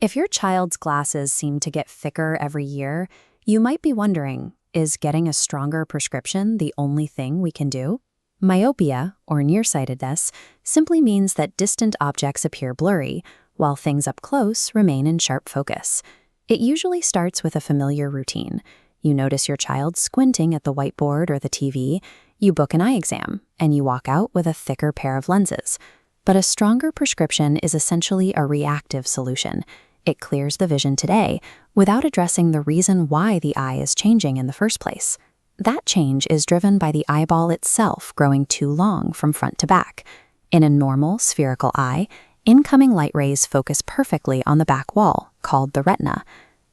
If your child's glasses seem to get thicker every year, you might be wondering, is getting a stronger prescription the only thing we can do? Myopia, or nearsightedness, simply means that distant objects appear blurry, while things up close remain in sharp focus. It usually starts with a familiar routine. You notice your child squinting at the whiteboard or the TV, you book an eye exam, and you walk out with a thicker pair of lenses. But a stronger prescription is essentially a reactive solution. It clears the vision today without addressing the reason why the eye is changing in the first place. That change is driven by the eyeball itself growing too long from front to back. In a normal spherical eye, incoming light rays focus perfectly on the back wall, called the retina.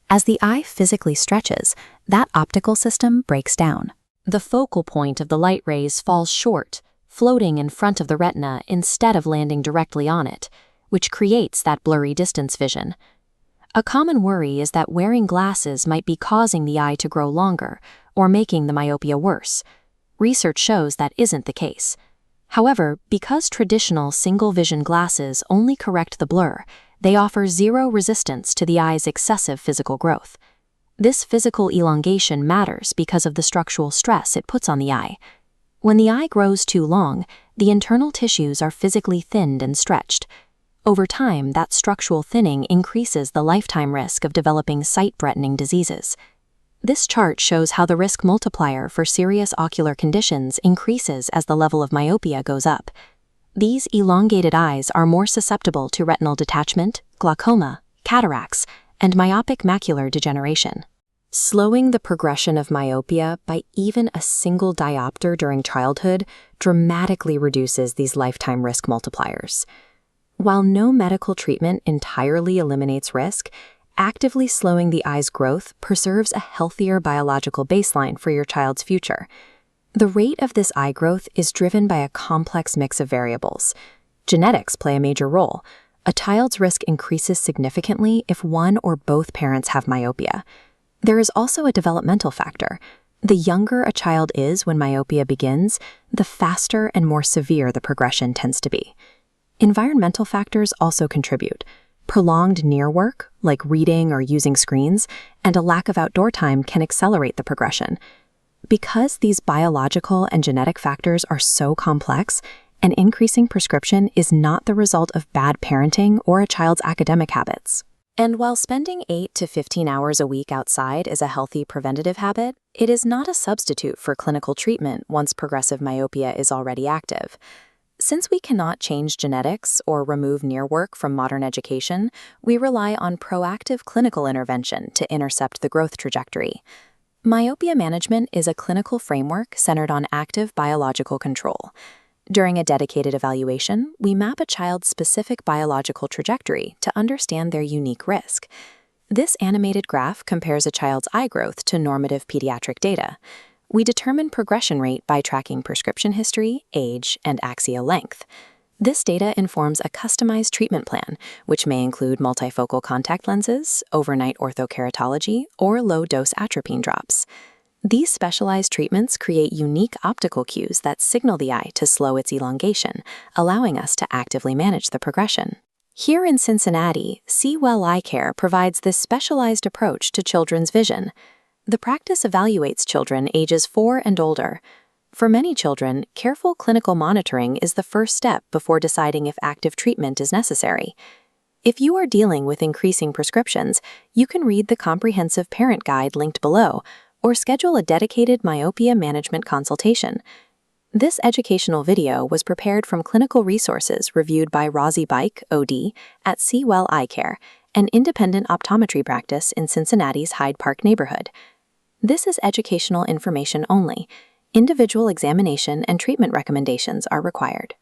As the eye physically stretches, that optical system breaks down. The focal point of the light rays falls short, floating in front of the retina instead of landing directly on it, which creates that blurry distance vision. A common worry is that wearing glasses might be causing the eye to grow longer or making the myopia worse. Research shows that isn't the case. However, because traditional single-vision glasses only correct the blur, they offer zero resistance to the eye's excessive physical growth. This physical elongation matters because of the structural stress it puts on the eye. When the eye grows too long, the internal tissues are physically thinned and stretched. Over time, that structural thinning increases the lifetime risk of developing sight-threatening diseases. This chart shows how the risk multiplier for serious ocular conditions increases as the level of myopia goes up. These elongated eyes are more susceptible to retinal detachment, glaucoma, cataracts, and myopic macular degeneration. Slowing the progression of myopia by even a single diopter during childhood dramatically reduces these lifetime risk multipliers. While no medical treatment entirely eliminates risk, actively slowing the eye's growth preserves a healthier biological baseline for your child's future. The rate of this eye growth is driven by a complex mix of variables. Genetics play a major role. A child's risk increases significantly if one or both parents have myopia. There is also a developmental factor. The younger a child is when myopia begins, the faster and more severe the progression tends to be. Environmental factors also contribute. Prolonged near work, like reading or using screens, and a lack of outdoor time can accelerate the progression. Because these biological and genetic factors are so complex, an increasing prescription is not the result of bad parenting or a child's academic habits. And while spending 8 to 15 hours a week outside is a healthy preventative habit, it is not a substitute for clinical treatment once progressive myopia is already active. Since we cannot change genetics or remove near work from modern education, we rely on proactive clinical intervention to intercept the growth trajectory. Myopia management is a clinical framework centered on active biological control. During a dedicated evaluation, we map a child's specific biological trajectory to understand their unique risk. This animated graph compares a child's eye growth to normative pediatric data. We determine progression rate by tracking prescription history, age, and axial length. This data informs a customized treatment plan, which may include multifocal contact lenses, overnight orthokeratology, or low-dose atropine drops. These specialized treatments create unique optical cues that signal the eye to slow its elongation, allowing us to actively manage the progression. Here in Cincinnati, Well Eyecare provides this specialized approach to children's vision. The practice evaluates children ages 4 and older. For many children, careful clinical monitoring is the first step before deciding if active treatment is necessary. If you are dealing with increasing prescriptions, you can read the comprehensive parent guide linked below or schedule a dedicated myopia management consultation. This educational video was prepared from clinical resources reviewed by Rawzi Baik, OD, at Well Eyecare, an independent optometry practice in Cincinnati's Hyde Park neighborhood. This is educational information only. Individual examination and treatment recommendations are required.